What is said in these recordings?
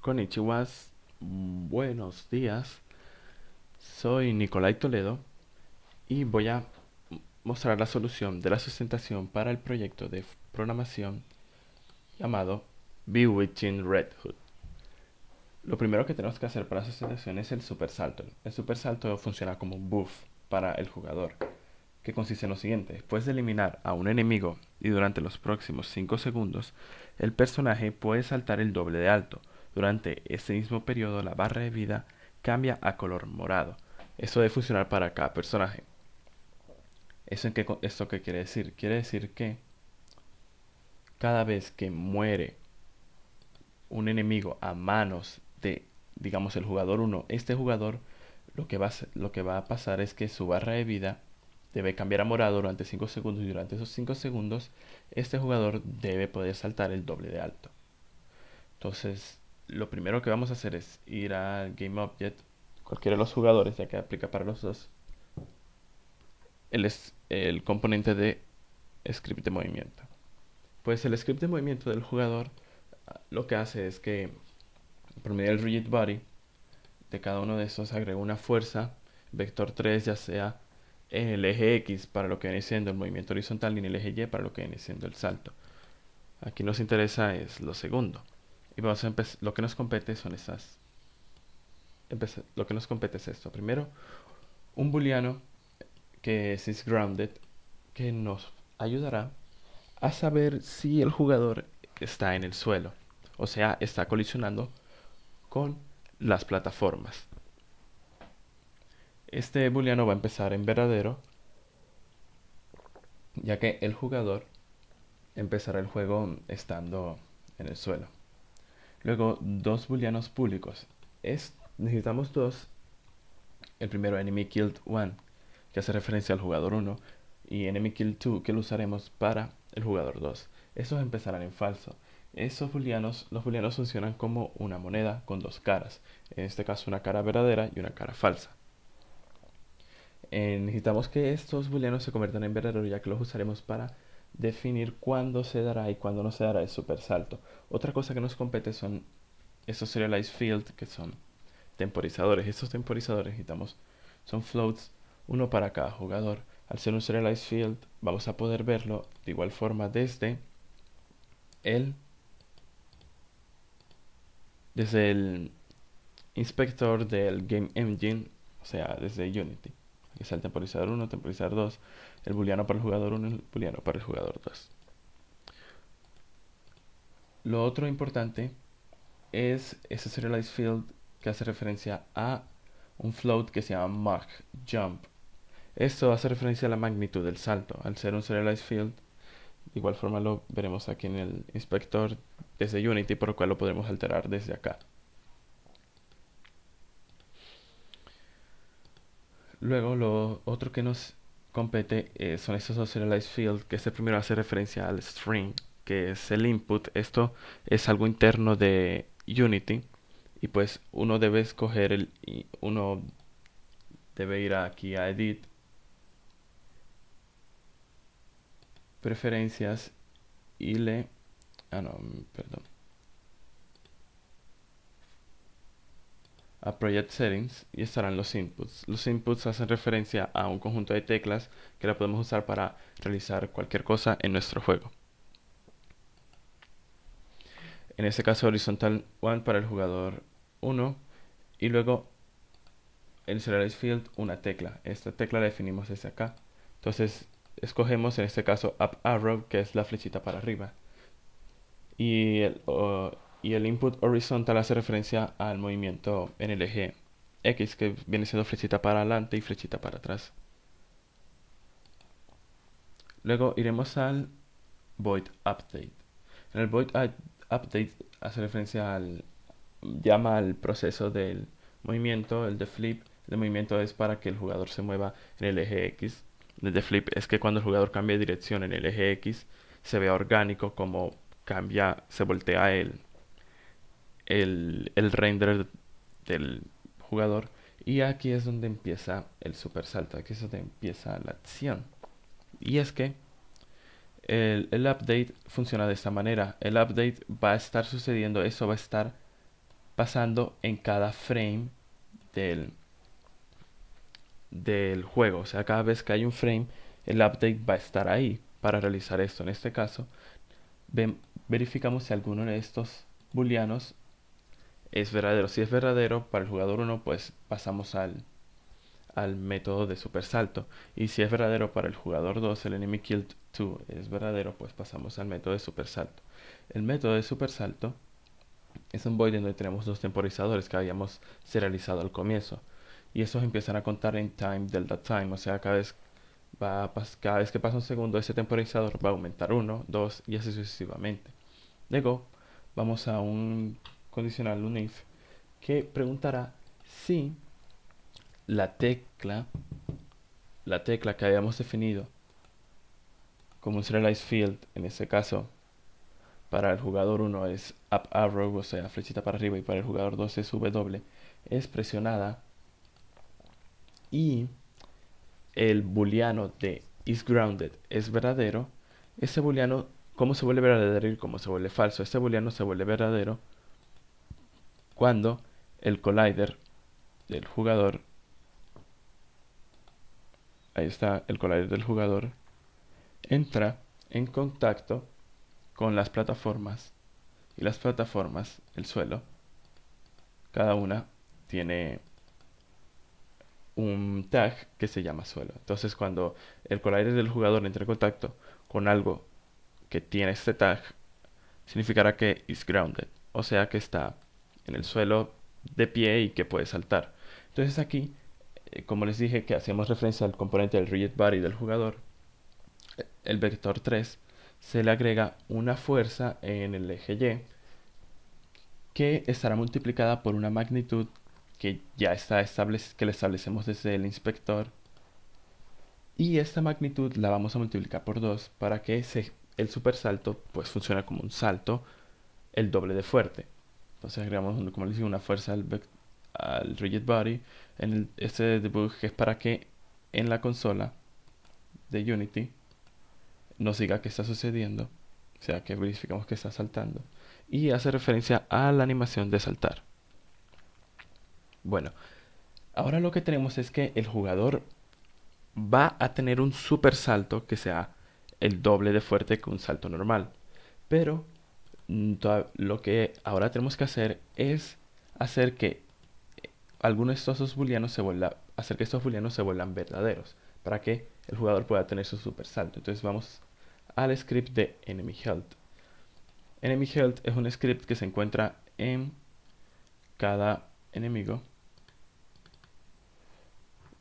Konnichiwas, buenos días. Soy Nicolai Toledo y voy a mostrar la solución de la sustentación para el proyecto de programación llamado Bewitching Red Hood. Lo primero que tenemos que hacer para la sustentación es el supersalto. El supersalto funciona como un buff para el jugador, que consiste en lo siguiente: después de eliminar a un enemigo y durante los próximos 5 segundos, el personaje puede saltar el doble de alto. Durante este mismo periodo, la barra de vida cambia a color morado. Esto debe funcionar para cada personaje. ¿Esto qué quiere decir? Quiere decir que cada vez que muere un enemigo a manos de, digamos, el jugador 1, este jugador, lo que va a pasar es que su barra de vida debe cambiar a morado durante 5 segundos, y durante esos 5 segundos este jugador debe poder saltar el doble de alto. Entonces, lo primero que vamos a hacer es ir al GameObject, cualquiera de los jugadores, ya que aplica para los dos, el componente de script de movimiento. Pues el script de movimiento del jugador lo que hace es que por medio del rigid body de cada uno de estos agrega una fuerza vector 3, ya sea en el eje X para lo que viene siendo el movimiento horizontal y en el eje Y para lo que viene siendo el salto. Aquí nos interesa es lo segundo. Y vamos a empezar. Lo que nos compete son estas. Lo que nos compete es esto. Primero, un booleano que es isGrounded, que nos ayudará a saber si el jugador está en el suelo, o sea, está colisionando con las plataformas. Este booleano va a empezar en verdadero, ya que el jugador empezará el juego estando en el suelo. Luego, dos booleanos públicos. Necesitamos dos. El primero, enemy killed 1, que hace referencia al jugador 1, y enemy killed 2, que lo usaremos para el jugador 2. Estos empezarán en falso. Los booleanos funcionan como una moneda con dos caras. En este caso, una cara verdadera y una cara falsa. Necesitamos que estos booleanos se conviertan en verdadero, ya que los usaremos para definir cuándo se dará y cuándo no se dará el supersalto. Otra cosa que nos compete son estos serialized field, que son temporizadores. Estos temporizadores son floats, uno para cada jugador. Al ser un serialized field, vamos a poder verlo de igual forma el desde el inspector del Game Engine, o sea, desde Unity. Aquí está el temporizador 1, temporizador 2, el booleano para el jugador 1 y el booleano para el jugador 2. Lo otro importante es ese serialized field que hace referencia a un float que se llama Mach Jump. Esto hace referencia a la magnitud del salto. Al ser un serialized field, de igual forma lo veremos aquí en el inspector desde Unity, por lo cual lo podremos alterar desde acá. Luego, lo otro que nos compete son estos dos serialized fields, que este primero hace referencia al string, que es el input. Esto es algo interno de Unity, y pues uno debe escoger uno debe ir aquí a Edit, Preferencias, y perdón, a Project Settings, y estarán los inputs. Los inputs hacen referencia a un conjunto de teclas que la podemos usar para realizar cualquier cosa en nuestro juego. En este caso, Horizontal 1 para el jugador 1, y luego el serialized field, una tecla. Esta tecla la definimos desde acá. Entonces escogemos en este caso up arrow, que es la flechita para arriba, y el input horizontal hace referencia al movimiento en el eje X, que viene siendo flechita para adelante y flechita para atrás. Luego iremos al void update. En el void update hace referencia llama al proceso del movimiento. El de flip, el movimiento es para que el jugador se mueva en el eje X. El de flip es que cuando el jugador cambia de dirección en el eje X, se vea orgánico como se voltea el render del jugador. Y aquí es donde empieza el super salto, aquí es donde empieza la acción. Y es que el update funciona de esta manera. El update va a estar sucediendo, eso va a estar pasando en cada frame del, del juego. O sea, cada vez que hay un frame, el update va a estar ahí para realizar esto. En este caso, verificamos si alguno de estos booleanos es verdadero. Si es verdadero para el jugador 1, pues pasamos al método de supersalto. Y si es verdadero para el jugador 2, el enemy killed 2 es verdadero, pues pasamos al método de supersalto. El método de supersalto es un void en donde tenemos dos temporizadores que habíamos serializado al comienzo. Y esos empiezan a contar en time delta time, o sea, cada vez que pasa un segundo, ese temporizador va a aumentar 1, 2 y así sucesivamente. Luego vamos a un condicional, un if, que preguntará si la tecla, la tecla que habíamos definido como un serialized field, en este caso para el jugador 1 es up arrow, o sea, flechita para arriba, y para el jugador 2 es W, es presionada y el booleano de is grounded es verdadero, ese booleano, ¿cómo se vuelve verdadero y cómo se vuelve falso? Este booleano se vuelve verdadero cuando el collider del jugador, ahí está el collider del jugador, entra en contacto con las plataformas, y las plataformas, el suelo, cada una tiene un tag que se llama suelo. Entonces, cuando el collider del jugador entra en contacto con algo que tiene este tag, significará que is grounded, o sea que está en el suelo de pie y que puede saltar. Entonces aquí, como les dije que hacíamos referencia al componente del rigid body del jugador, el vector 3, se le agrega una fuerza en el eje Y que estará multiplicada por una magnitud que ya está que le establecemos desde el inspector, y esta magnitud la vamos a multiplicar por 2 para que el supersalto pues funcione como un salto el doble de fuerte. Entonces agregamos, como les digo, una fuerza al rigid body en este debug, que es para que en la consola de Unity nos diga qué está sucediendo, o sea que verificamos que está saltando, y hace referencia a la animación de saltar. Bueno, ahora lo que tenemos es que el jugador va a tener un super salto que sea el doble de fuerte que un salto normal, pero lo que ahora tenemos que hacer es hacer que algunos de estos dos booleanos hacer que estos booleanos se vuelvan verdaderos para que el jugador pueda tener su super salto. Entonces vamos al script de enemy health. Enemy health es un script que se encuentra en cada enemigo.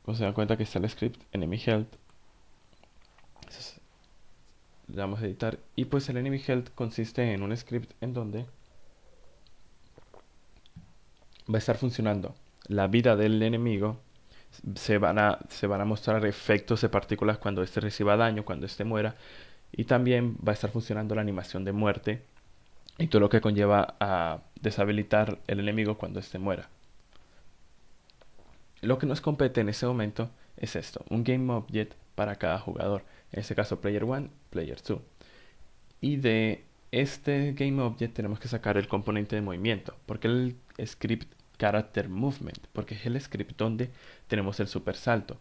Como se dan cuenta que está el script enemy health, le damos a editar, y pues el enemy health consiste en un script en donde va a estar funcionando la vida del enemigo. Se van a mostrar efectos de partículas cuando éste reciba daño, cuando éste muera, y también va a estar funcionando la animación de muerte y todo lo que conlleva a deshabilitar el enemigo cuando éste muera. Lo que nos compete en ese momento es esto, un game object para cada jugador, en este caso player 1, player 2. Y de este game object tenemos que sacar el componente de movimiento, porque el script character movement, porque es el script donde tenemos el super salto.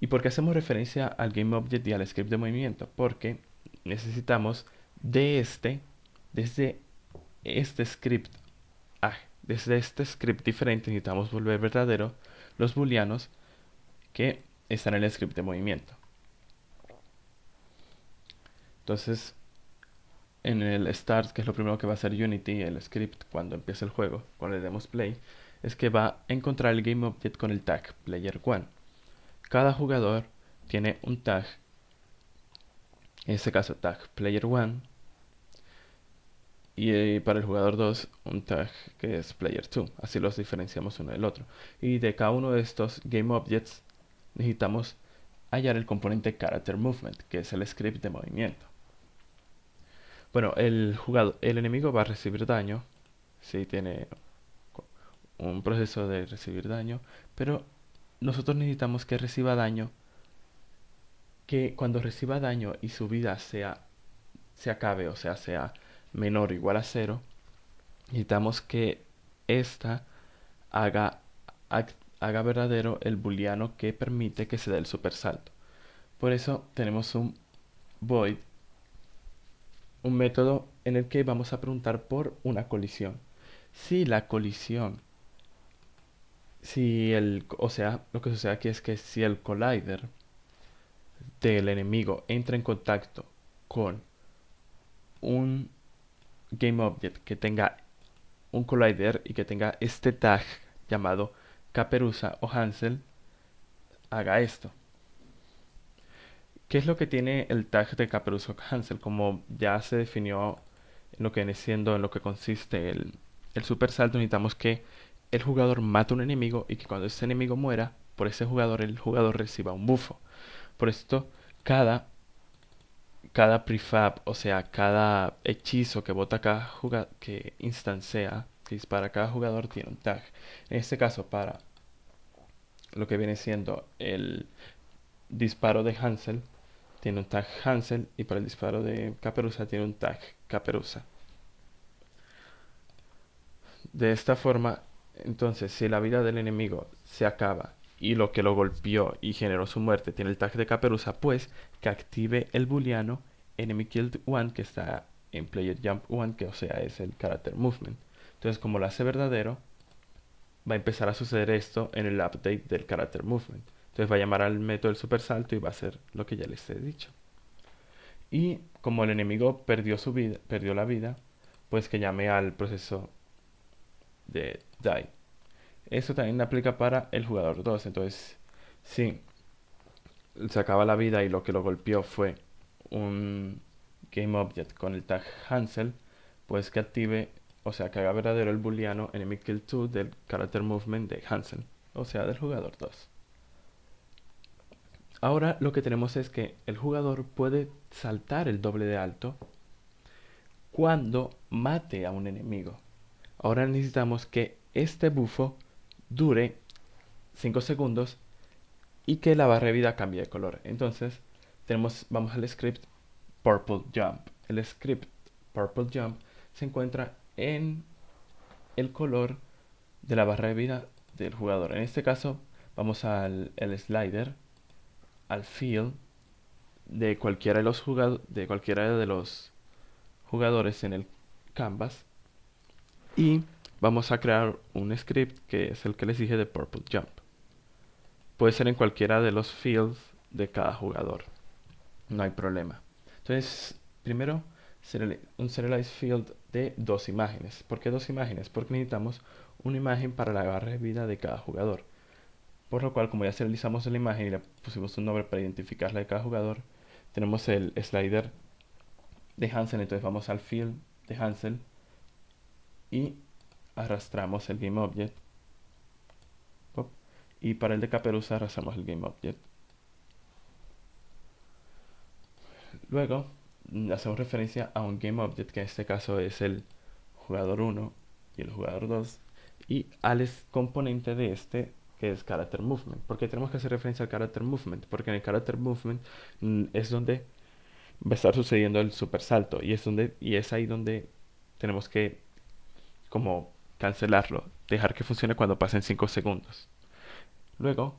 ¿Y por qué hacemos referencia al game object y al script de movimiento? Porque necesitamos desde este script, desde este script diferente, necesitamos volver verdadero los booleanos que están en el script de movimiento. Entonces, en el start, que es lo primero que va a hacer Unity, el script, cuando empiece el juego, cuando le demos play, es que va a encontrar el game object con el tag player 1. Cada jugador tiene un tag, en este caso tag player 1, y para el jugador 2 un tag que es player 2. Así los diferenciamos uno del otro. Y de cada uno de estos game objects necesitamos hallar el componente character movement, que es el script de movimiento. Bueno, el enemigo va a recibir daño si tiene un proceso de recibir daño, pero nosotros necesitamos que reciba daño, que cuando reciba daño y su vida se acabe, o sea menor o igual a 0, necesitamos que esta haga, haga verdadero el booleano que permite que se dé el supersalto. Por eso tenemos un void, un método en el que vamos a preguntar por una colisión. Si la colisión, o sea, lo que sucede aquí es que si el collider del enemigo entra en contacto con un GameObject que tenga un collider y que tenga este tag llamado Caperuza o Hansel, haga esto. ¿Qué es lo que tiene el tag de Caperuza o Hansel? Como ya se definió en lo que viene siendo, en lo que consiste el super salto, necesitamos que el jugador mate un enemigo y que cuando ese enemigo muera, por ese jugador, el jugador reciba un bufo. Por esto, cada prefab, o sea, cada hechizo que bota cada jugador, que instancia, que dispara cada jugador, tiene un tag. En este caso, para lo que viene siendo el disparo de Hansel, tiene un tag Hansel, y para el disparo de Caperuza tiene un tag Caperuza. De esta forma, entonces, si la vida del enemigo se acaba y lo que lo golpeó y generó su muerte tiene el tag de Caperuza, pues que active el booleano enemy killed one que está en player jump one, que o sea es el character movement. Entonces, como lo hace verdadero, va a empezar a suceder esto en el update del character movement. Entonces va a llamar al método del super salto y va a hacer lo que ya les he dicho. Y como el enemigo perdió la vida, pues que llame al proceso de die. Eso también aplica para el jugador 2. Entonces, si se acaba la vida y lo que lo golpeó fue un GameObject con el tag Hansel, pues que active, o sea, que haga verdadero el booleano enemy kill 2 del character movement de Hansel, o sea, del jugador 2. Ahora lo que tenemos es que el jugador puede saltar el doble de alto cuando mate a un enemigo. Ahora necesitamos que este bufo dure 5 segundos y que la barra de vida cambie de color. Entonces, vamos al script Purple Jump. El script Purple Jump se encuentra en el color de la barra de vida del jugador. En este caso, vamos al slider, al field de cualquiera de los jugadores en el canvas, y vamos a crear un script que es el que les dije de Purple Jump. Puede ser en cualquiera de los fields de cada jugador, no hay problema. Entonces, primero, un serialize field de 2 imágenes. ¿Por qué 2 imágenes? Porque necesitamos una imagen para la barra de vida de cada jugador. Por lo cual, como ya serializamos la imagen y le pusimos un nombre para identificarla de cada jugador, tenemos el slider de Hansel. Entonces vamos al field de Hansel y arrastramos el GameObject. Y para el de Caperuza arrastramos el GameObject. Luego hacemos referencia a un GameObject, que en este caso es el jugador 1 y el jugador 2, y al componente de este, que es Character Movement. ¿Por qué tenemos que hacer referencia al Character Movement? Porque en el Character Movement es donde va a estar sucediendo el super salto, y es ahí donde tenemos que como cancelarlo, dejar que funcione cuando pasen 5 segundos. Luego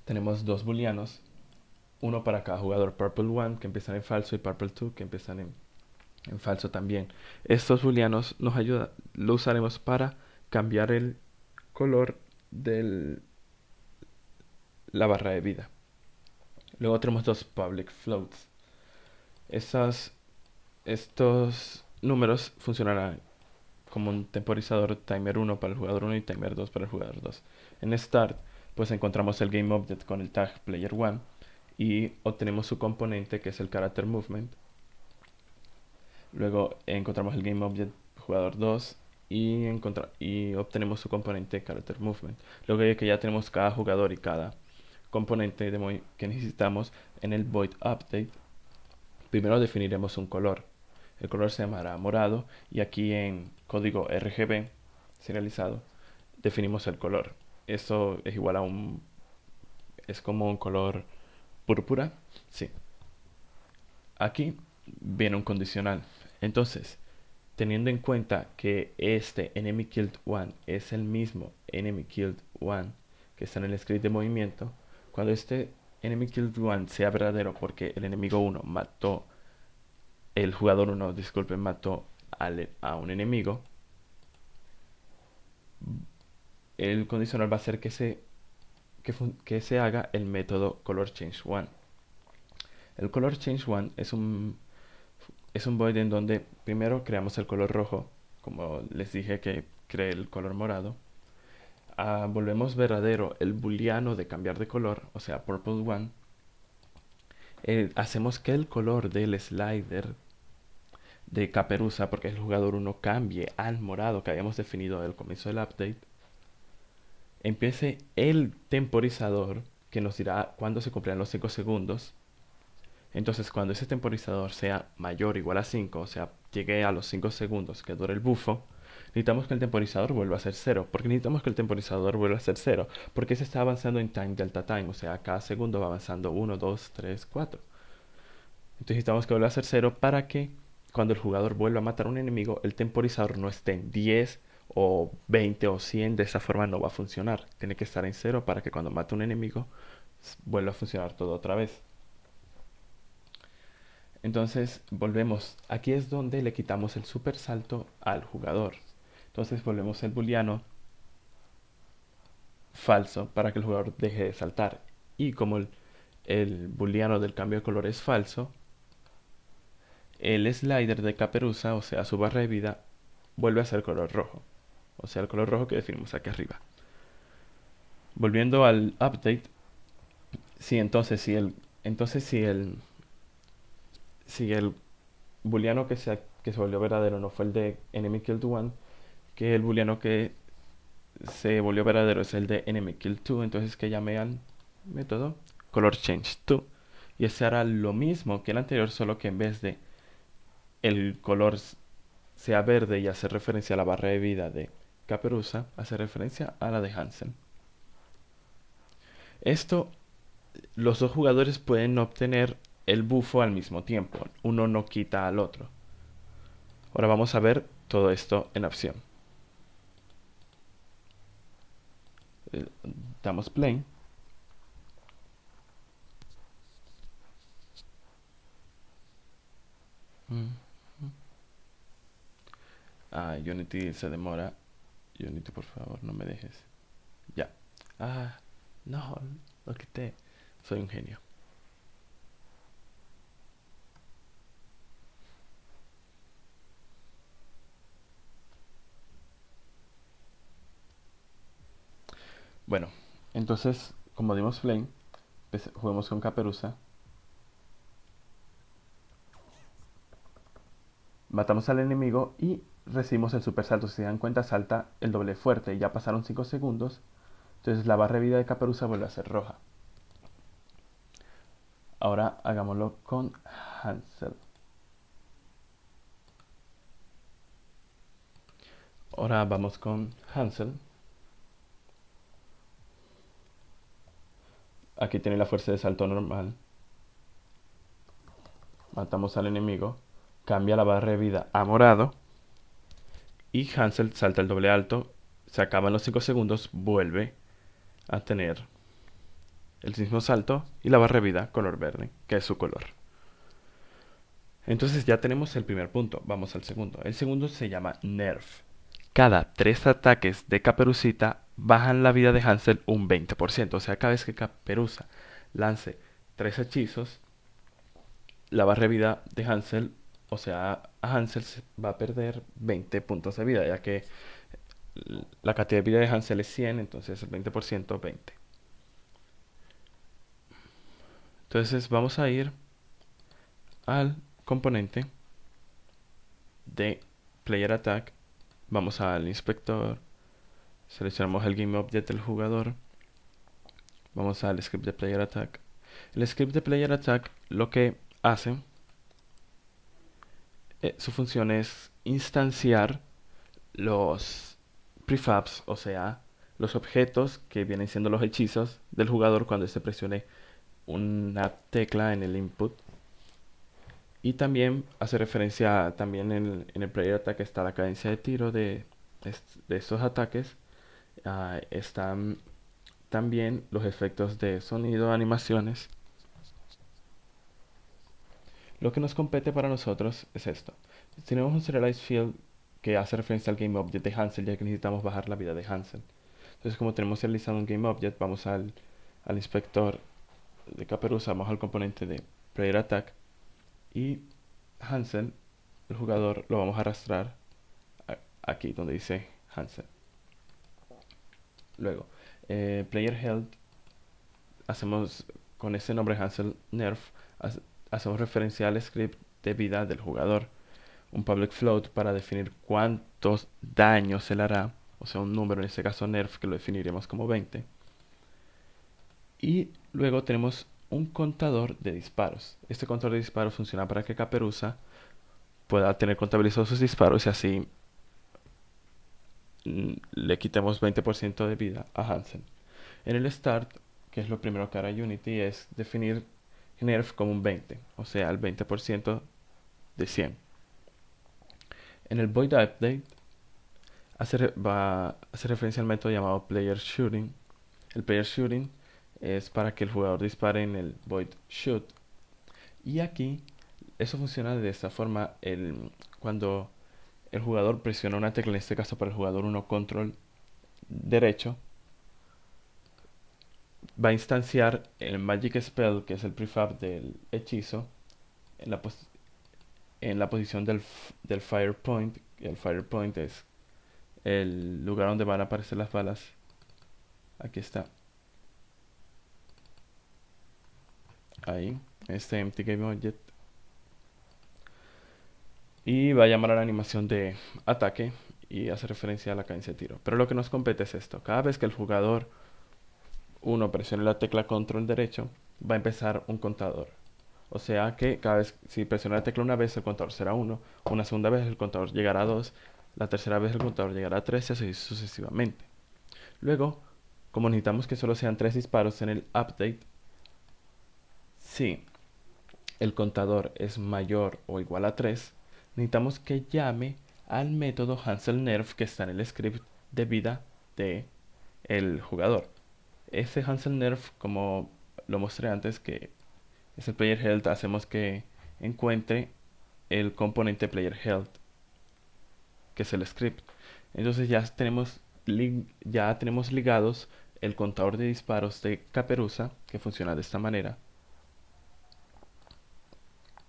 tenemos 2 booleanos, uno para cada jugador, Purple 1 que empiezan en falso y Purple 2 que empiezan en falso también. Estos booleanos lo usaremos para cambiar el color de la barra de vida. Luego tenemos 2 public floats. Estos números funcionarán como un temporizador timer 1 para el jugador 1 y timer 2 para el jugador 2. En start, pues encontramos el GameObject con el tag player 1 y obtenemos su componente, que es el character movement. Luego encontramos el GameObject jugador 2 y obtenemos su componente character movement. Luego de que ya tenemos cada jugador y cada componente que necesitamos en el void update, primero definiremos un color. El color se llamará morado, y aquí en código RGB serializado definimos el color. Esto es igual a es como un color púrpura. Sí. Aquí viene un condicional. Entonces, teniendo en cuenta que este enemy killed one es el mismo enemy killed one que está en el script de movimiento, cuando este enemy killed one sea verdadero porque el enemigo 1 mató, el jugador 1, disculpen, mató a un enemigo, el condicional va a ser que se haga el método color change one. El color change one es un void en donde primero creamos el color rojo, como les dije que creé el color morado. Volvemos verdadero el booleano de cambiar de color, o sea, purple one. Hacemos que el color del slider de caperuza, porque el jugador 1 cambie al morado que habíamos definido al comienzo del update. Empiece el temporizador que nos dirá cuándo se cumplirán los 5 segundos. Entonces, cuando ese temporizador sea mayor o igual a 5, o sea, llegue a los 5 segundos que dure el bufo, necesitamos que el temporizador vuelva a ser 0. ¿Por qué necesitamos que el temporizador vuelva a ser 0? Porque se está avanzando en time delta time, o sea, cada segundo va avanzando 1, 2, 3, 4. Entonces necesitamos que vuelva a ser 0 para que cuando el jugador vuelva a matar a un enemigo, el temporizador no esté en 10 o 20 o 100. De esa forma no va a funcionar. Tiene que estar en 0 para que cuando mate a un enemigo vuelva a funcionar todo otra vez. Entonces volvemos, aquí es donde le quitamos el super salto al jugador. Entonces volvemos el booleano falso para que el jugador deje de saltar. Y como el booleano del cambio de color es falso, el slider de caperuza, o sea su barra de vida, vuelve a ser color rojo. O sea el color rojo que definimos aquí arriba. Volviendo al update, si entonces si el booleano que se volvió verdadero no fue el de enemy killed one, que el booleano que se volvió verdadero es el de enemy killed 2, entonces que llame al método color change 2 y ese hará lo mismo que el anterior, solo que en vez de el color sea verde y hacer referencia a la barra de vida de caperuza, hace referencia a la de Hansel. Esto, los dos jugadores pueden obtener el bufo al mismo tiempo, uno no quita al otro. Ahora vamos a ver todo esto en acción. Damos play. Unity se demora. Unity, por favor, no me dejes. Ya. No, lo quité. Soy un genio. Bueno, entonces, como dimos flame, pues, juguemos con caperuza. Matamos al enemigo y recibimos el super salto. Si se dan cuenta, salta el doble fuerte. Ya pasaron 5 segundos. Entonces la barra de vida de caperuza vuelve a ser roja. Ahora hagámoslo con Hansel. Ahora vamos con Hansel. Aquí tiene la fuerza de salto normal. Matamos al enemigo. Cambia la barra de vida a morado. Y Hansel salta el doble alto. Se acaban los 5 segundos. Vuelve a tener el mismo salto. Y la barra de vida color verde, que es su color. Entonces ya tenemos el primer punto. Vamos al segundo. El segundo se llama Nerf. Cada 3 ataques de Caperucita bajan la vida de Hansel un 20%. O sea, cada vez que Caperuza lance 3 hechizos, la barra de vida de Hansel, o sea, a Hansel va a perder 20 puntos de vida, ya que la cantidad de vida de Hansel es 100, entonces el 20% 20. Entonces vamos a ir al componente de Player Attack. Vamos al inspector, seleccionamos el Game Object del jugador, vamos al script de Player Attack. El script de Player Attack lo que hace, su función es instanciar los prefabs, o sea, los objetos que vienen siendo los hechizos del jugador cuando se presione una tecla en el input. Y también hace referencia, también en el player attack está la cadencia de tiro de estos ataques. Están también los efectos de sonido, animaciones. Lo que nos compete para nosotros es esto. Tenemos un Serialized Field que hace referencia al GameObject de Hansel, ya que necesitamos bajar la vida de Hansel. Entonces, como tenemos serializado un GameObject, vamos al inspector de Caperuza, vamos al componente de Player Attack y Hansel, el jugador, lo vamos a arrastrar aquí donde dice Hansel. Luego, Player Health, hacemos con ese nombre Hansel Nerf, hacemos referencia al script de vida del jugador. Un public float para definir cuántos daños se le hará, o sea, un número, en este caso nerf, que lo definiremos como 20. Y luego tenemos un contador de disparos. Este contador de disparos funciona para que Caperuza pueda tener contabilizados sus disparos y así le quitemos 20% de vida a Hansen. En el start, que es lo primero que hará Unity, es definir nerf como un 20, o sea, el 20% de 100. En el void update va a hacer referencia al método llamado player shooting. El player shooting es para que el jugador dispare en el void shoot. Y aquí eso funciona de esta forma. Cuando el jugador presiona una tecla, en este caso para el jugador 1 control derecho, va a instanciar el magic spell, que es el prefab del hechizo, en la posición del fire point. El fire point es el lugar donde van a aparecer las balas. Aquí está. Ahí, este empty game object. Y va a llamar a la animación de ataque y hace referencia a la cadencia de tiro. Pero lo que nos compete es esto. Cada vez que el jugador 1 presione la tecla control derecho, va a empezar un contador. O sea que cada vez, si presiona la tecla una vez, el contador será 1. Una segunda vez el contador llegará a 2. La tercera vez el contador llegará a 3 y así sucesivamente. Luego, como necesitamos que solo sean 3 disparos en el update, si el contador es mayor o igual a 3, necesitamos que llame al método HanselNerf que está en el script de vida de el jugador. Ese HanselNerf, como lo mostré antes, que es el player health, hacemos que encuentre el componente player health, que es el script. Entonces ya tenemos ligados el contador de disparos de Caperuza, que funciona de esta manera.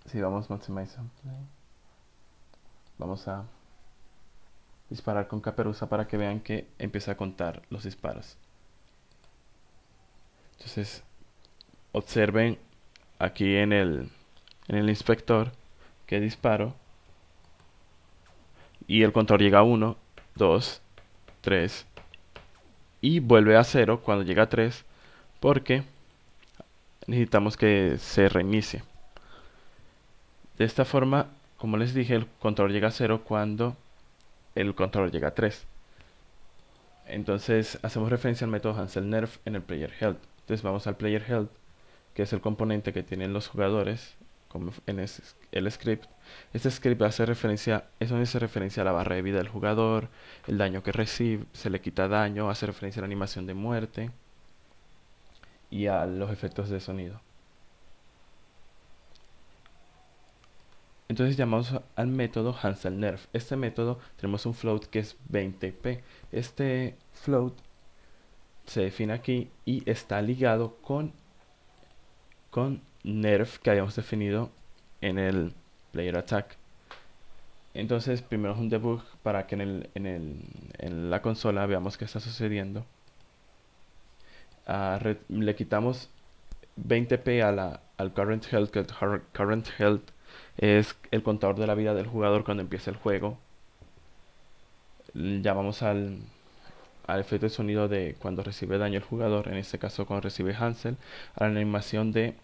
Si vamos maximize play, vamos a disparar con Caperuza para que vean que empieza a contar los disparos. Entonces, observen aquí en el inspector que disparo y el contador llega a 1, 2, 3 y vuelve a 0 cuando llega a 3 porque necesitamos que se reinicie. De esta forma, como les dije, el contador llega a 0 cuando el contador llega a 3. Entonces hacemos referencia al método HanselNerf en el player health. Entonces vamos al player health, que es el componente que tienen los jugadores como en el script. Este script hace referencia a la barra de vida del jugador, el daño que recibe, se le quita daño, hace referencia a la animación de muerte y a los efectos de sonido. Entonces llamamos al método HanselNerf. Este método tenemos un float que es 20p. Este float se define aquí y está ligado con nerf que habíamos definido en el player attack. Entonces primero es un debug para que en la consola veamos qué está sucediendo. Le quitamos 20p al current health, que el current health es el contador de la vida del jugador cuando empieza el juego. Llamamos al efecto de sonido de cuando recibe daño el jugador, en este caso cuando recibe Hansel, a la animación de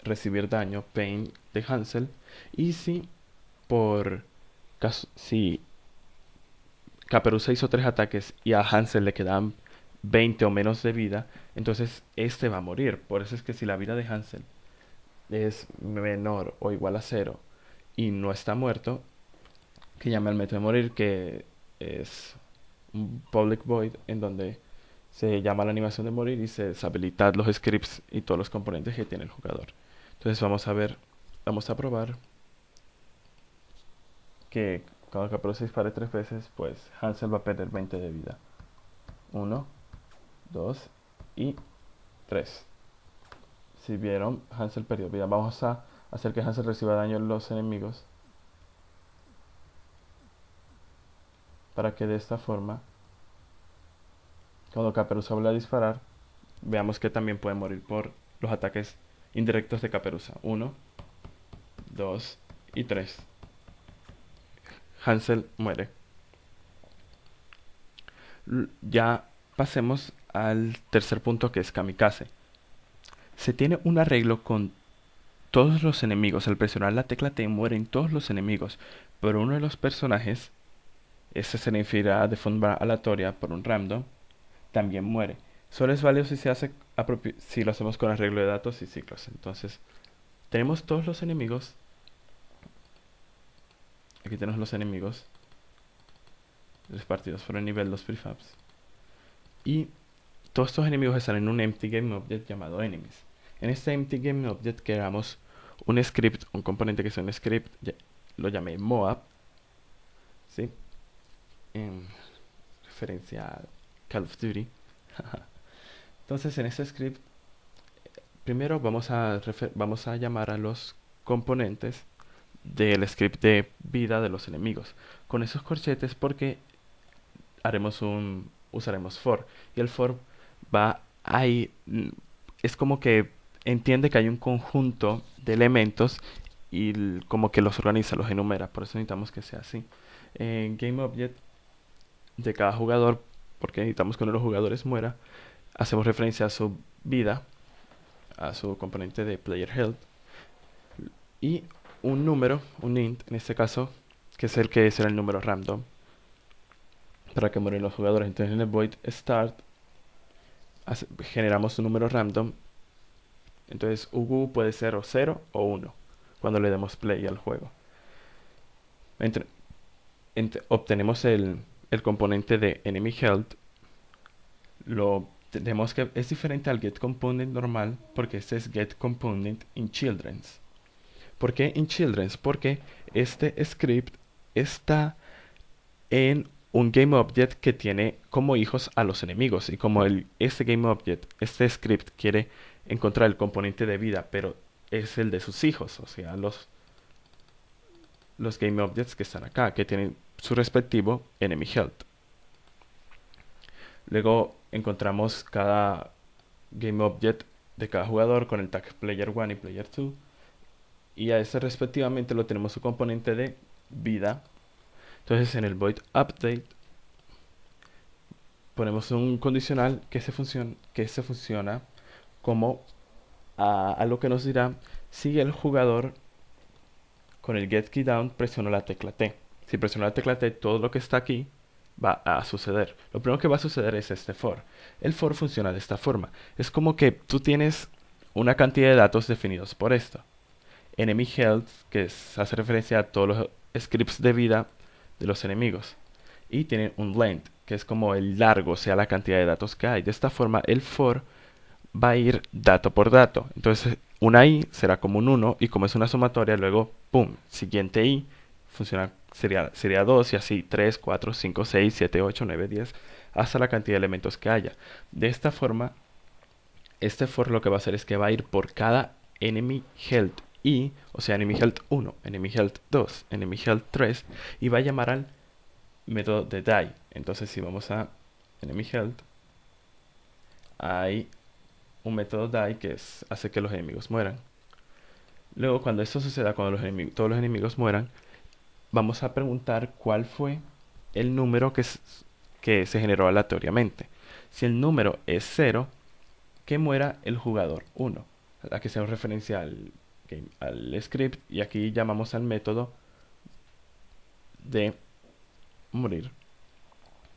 recibir daño, pain de Hansel. Y si Caperuza hizo 3 ataques y a Hansel le quedan 20 o menos de vida, entonces este va a morir. Por eso es que si la vida de Hansel es menor o igual a 0 y no está muerto, que llame al método de morir, que es un public void en donde se llama la animación de morir y se deshabilitan los scripts y todos los componentes que tiene el jugador. Entonces vamos a probar que cuando Caperucita se dispare 3 veces, pues Hansel va a perder 20 de vida. 1, 2 y 3. Si vieron, Hansel perdió vida. Vamos a hacer que Hansel reciba daño en los enemigos, para que de esta forma, cuando Caperuza vuelva a disparar, veamos que también puede morir por los ataques indirectos de Caperuza. 1, 2 y 3. Hansel muere. Ya pasemos al tercer punto, que es Kamikaze. Se tiene un arreglo con todos los enemigos. Al presionar la tecla T mueren todos los enemigos, pero uno de los personajes, este se le influirá de forma aleatoria por un random, también muere. Solo es válido si se hace si lo hacemos con arreglo de datos y ciclos. Entonces, tenemos todos los enemigos. Aquí tenemos los enemigos repartidos por el nivel, los prefabs. Y todos estos enemigos están en un empty game object llamado enemies. En este empty game object creamos un script, un componente que es un script, lo llamé Moab, ¿sí? En referencia a Call of Duty. Entonces en este script, primero vamos a llamar a los componentes del script de vida de los enemigos con esos corchetes, porque usaremos for, y el for va ahí, es como que entiende que hay un conjunto de elementos y como que los organiza, los enumera. Por eso necesitamos que sea así. En game object de cada jugador, porque necesitamos que uno de los jugadores muera, hacemos referencia a su vida, a su componente de player health, y un número, un int en este caso, que es el que será el número random para que mueren los jugadores. Entonces en el void start generamos un número random. Entonces UGU puede ser o 0 o 1 cuando le demos play al juego. Obtenemos el componente de enemy health. Tenemos que es diferente al get component normal, porque este es get component in children's. ¿Por qué in children's? Porque este script está en un game object que tiene como hijos a los enemigos, y como este game object, este script quiere encontrar el componente de vida, pero es el de sus hijos, o sea, los game objects que están acá, que tienen su respectivo enemy health. Luego encontramos cada game object de cada jugador con el tag player 1 y player 2, y a ese respectivamente lo tenemos su componente de vida. Entonces en el void update ponemos un condicional que se funciona como a lo que nos dirá si el jugador con el get key down presionó la tecla T. Si presionó la tecla T, todo lo que está aquí va a suceder. Lo primero que va a suceder es este for. El for funciona de esta forma. Es como que tú tienes una cantidad de datos definidos por esto. Enemy health, que hace referencia a todos los scripts de vida de los enemigos. Y tiene un length, que es como el largo, o sea, la cantidad de datos que hay. De esta forma, el for va a ir dato por dato. Entonces, una i será como un 1, y como es una sumatoria, luego, pum, siguiente i, sería 2, y así 3, 4, 5, 6, 7, 8, 9, 10, hasta la cantidad de elementos que haya. De esta forma, este for lo que va a hacer es que va a ir por cada enemy health i, o sea, enemy health 1, enemy health 2, enemy health 3, y va a llamar al método de die. Entonces si vamos a enemy health, hay un método die que hace que los enemigos mueran. Luego, cuando esto suceda, cuando todos los enemigos mueran, vamos a preguntar cuál fue el número que se generó aleatoriamente. Si el número es 0, que muera el jugador 1. Aquí hacemos referencia al script, y aquí llamamos al método de morir,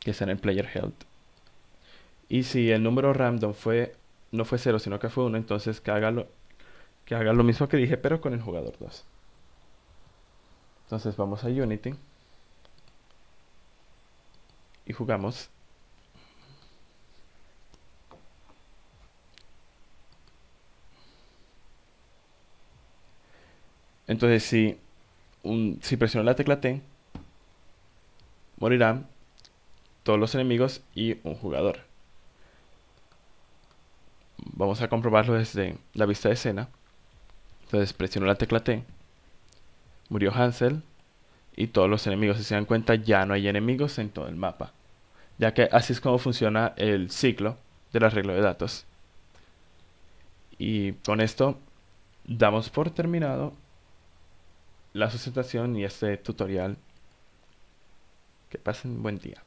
que es en el player health. Y si el número random no fue 0, sino que fue 1, entonces que haga lo mismo que dije, pero con el jugador 2. Entonces vamos a Unity y jugamos. Entonces si presiono la tecla T, morirán todos los enemigos y un jugador. Vamos a comprobarlo desde la vista de escena. Entonces presiono la tecla T, murió Hansel y todos los enemigos. Si se dan cuenta, ya no hay enemigos en todo el mapa, ya que así es como funciona el ciclo del arreglo de datos. Y con esto damos por terminado la sustentación y este tutorial. Que pasen buen día.